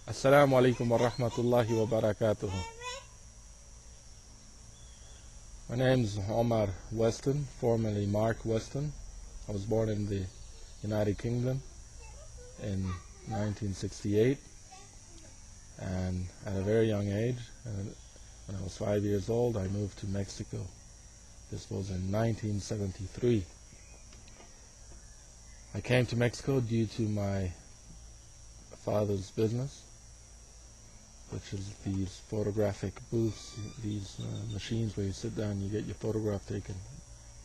Assalamu alaikum wa rahmatullahi wa barakatuh. My name is Omar Weston, formerly Mark Weston. I was born in the United Kingdom in 1968, and at a very young age, when I was 5 years old, I moved to Mexico. This was in 1973. I came to Mexico due to my father's business, which is these photographic booths, these machines where you sit down and you get your photograph taken.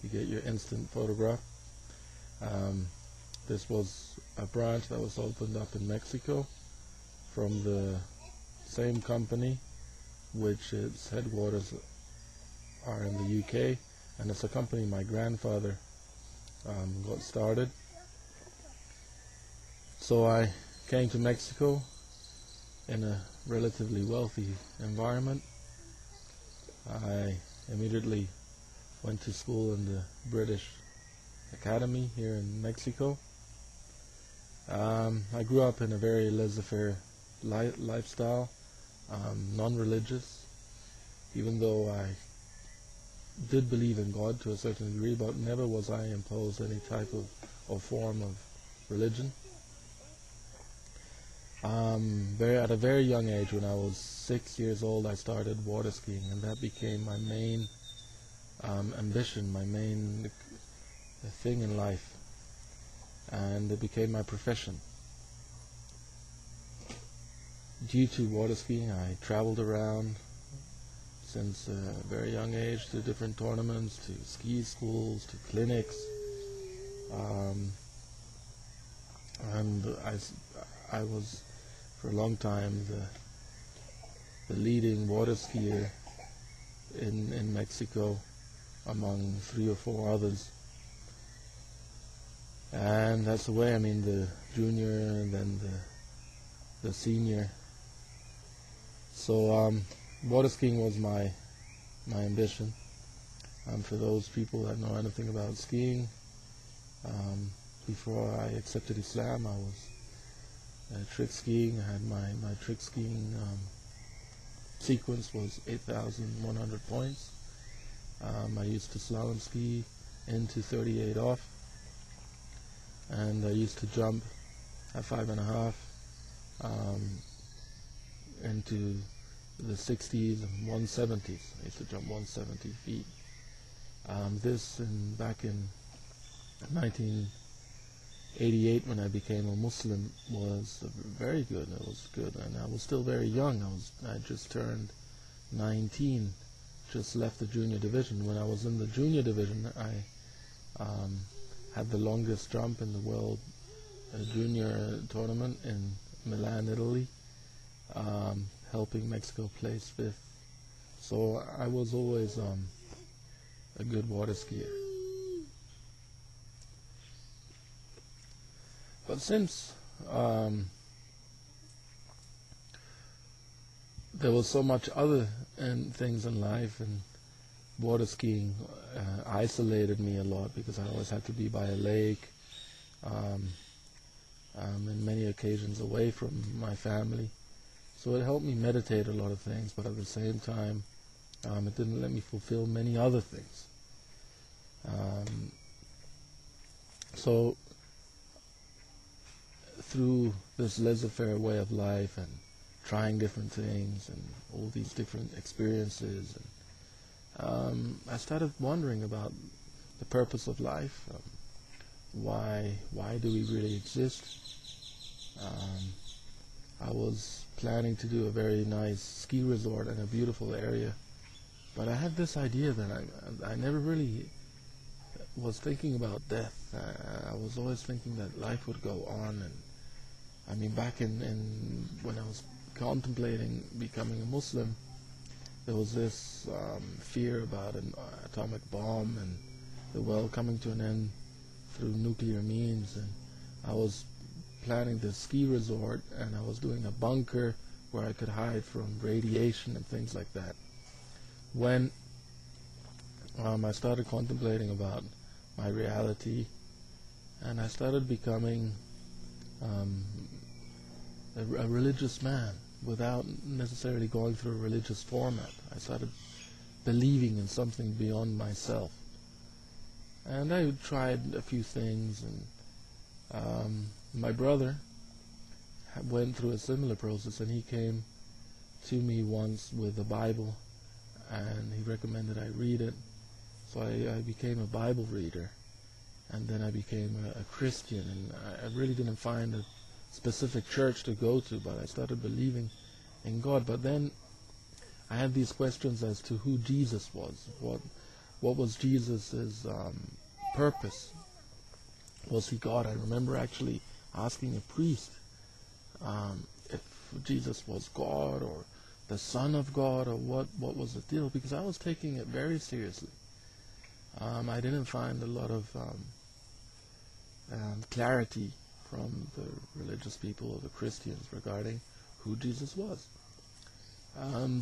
You get your instant photograph. This was a branch that was opened up in Mexico from the same company, which its headquarters are in the UK, and it's a company my grandfather got started. So I came to Mexico in a relatively wealthy environment. I immediately went to school in the British Academy here in Mexico. I grew up in a very laissez-faire lifestyle, non-religious, even though I did believe in God to a certain degree, but never was I imposed any type of form of religion. At a very young age, when I was 6 years old, I started water skiing, and that became my main ambition, my main thing in life, and it became my profession. Due to water skiing, I traveled around since a very young age to different tournaments, to ski schools, to clinics, and I was for a long time the leading water skier in Mexico among 3 or 4 others. And that's the way, the junior and then the senior. So water skiing was my ambition. For those people that know anything about skiing, before I accepted Islam, I was trick skiing. I had my trick skiing sequence was 8,100 points. I used to slalom ski into 38 off, and I used to jump at 5.5 into the 60s and 170s. I used to jump 170 feet. Back in 1988, when I became a Muslim, was very good. It was good, and I was still very young. I just turned 19, just left the junior division. When I was in the junior division, I had the longest jump in the world junior tournament in Milan, Italy, helping Mexico place 5th. So I was always a good water skier. But since there was so much other things in life, and water skiing isolated me a lot, because I always had to be by a lake, and many occasions away from my family. So it helped me meditate a lot of things, but at the same time, it didn't let me fulfill many other things. So through this laissez-faire way of life and trying different things and all these different experiences, and I started wondering about the purpose of life. Why do we really exist? I was planning to do a very nice ski resort in a beautiful area, but I had this idea that I never really was thinking about death. I was always thinking that life would go on, and back in when I was contemplating becoming a Muslim, there was this fear about an atomic bomb and the world coming to an end through nuclear means, and I was planning this ski resort, and I was doing a bunker where I could hide from radiation and things like that. When I started contemplating about my reality, and I started becoming a religious man without necessarily going through a religious format. I started believing in something beyond myself. And I tried a few things, and my brother went through a similar process, and he came to me once with a Bible, and he recommended I read it. So I became a Bible reader, and then I became a Christian, and I really didn't find a specific church to go to, but I started believing in God. But then I had these questions as to who Jesus was. What was Jesus's purpose? Was he God? I remember actually asking a priest if Jesus was God or the Son of God, or what was the deal, because I was taking it very seriously. I didn't find a lot of clarity from the religious people or the Christians regarding who Jesus was.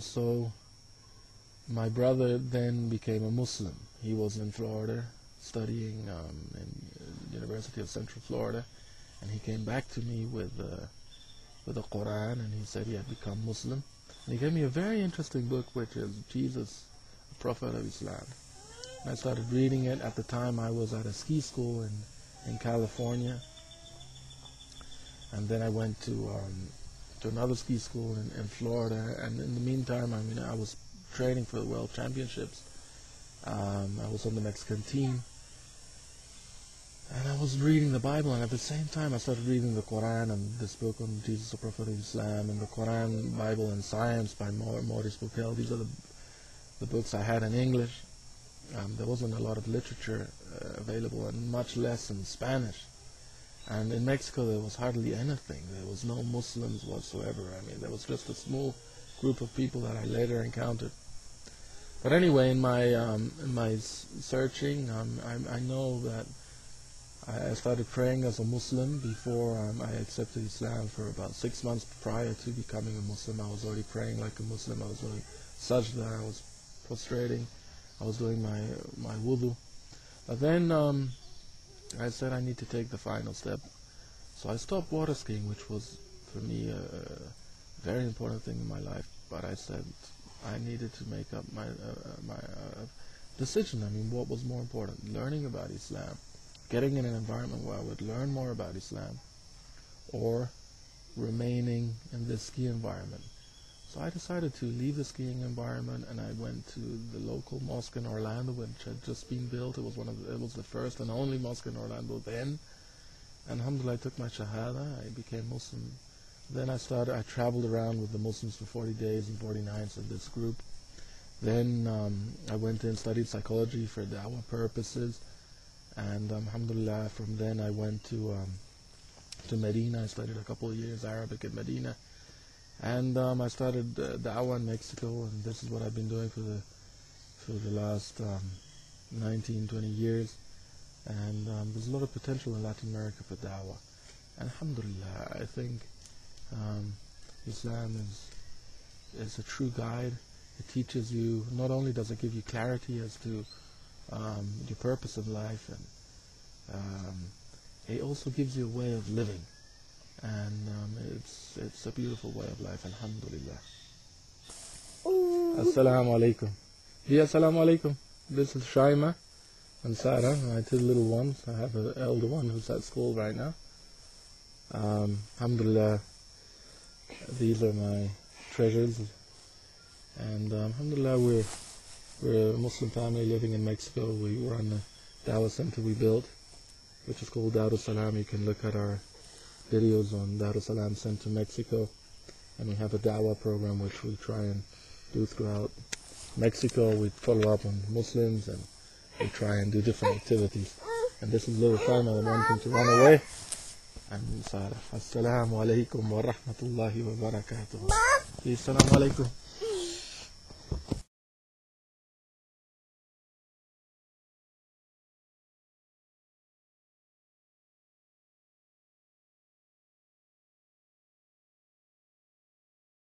So my brother then became a Muslim. He was in Florida studying in University of Central Florida, and he came back to me with the Quran, and he said he had become Muslim. And he gave me a very interesting book, which is Jesus, the Prophet of Islam. And I started reading it. At the time, I was at a ski school in California, and then I went to another ski school in Florida. And in the meantime, I was training for the World Championships. I was on the Mexican team, and I was reading the Bible, and at the same time I started reading the Quran and this book on Jesus, the Prophet of Islam, and the Quran, Bible, and Science by Maurice Bucaille. These are the books I had in English. There wasn't a lot of literature available, and much less in Spanish. And in Mexico there was hardly anything. There was no Muslims whatsoever. There was just a small group of people that I later encountered. But anyway, in my searching, I know that I started praying as a Muslim before I accepted Islam. For about 6 months prior to becoming a Muslim, I was already praying like a Muslim. I was doing sajda, I was prostrating, I was doing my wudu. But then I said I need to take the final step. So I stopped water skiing, which was for me a very important thing in my life. But I said I needed to make up my decision. What was more important? Learning about Islam, getting in an environment where I would learn more about Islam, or remaining in this ski environment. So I decided to leave the skiing environment, and I went to the local mosque in Orlando, which had just been built. It was the first and only mosque in Orlando then. And alhamdulillah, I took my shahada. I became Muslim. Then I traveled around with the Muslims for 40 days and 40 nights in this group. Then I went and studied psychology for da'wah purposes. And alhamdulillah, from then I went to Medina. I studied a couple of years Arabic in Medina. And I started da'wah in Mexico, and this is what I've been doing for the last 19, 20 years. And there's a lot of potential in Latin America for da'wah. And alhamdulillah, I think Islam is a true guide. It teaches you, not only does it give you clarity as to your purpose in life, and it also gives you a way of living. And it's a beautiful way of life, alhamdulillah. Assalamu alaikum. Yeah, assalamu alaikum. This is Shaima and Sarah, my two little ones. I have an elder one who's at school right now. Alhamdulillah, these are my treasures. And alhamdulillah, we're a Muslim family living in Mexico. We run a dawah center we built, which is called Darus Salam. You can look at our videos on Darus Salam Center Mexico, and we have a dawah program which we try and do throughout Mexico. We follow up on Muslims, and we try and do different activities. And this is little Shaima wanting to run away. And Sarah. Assalamu alaikum wa rahmatullahi wa barakatuh. Assalamu alaikum.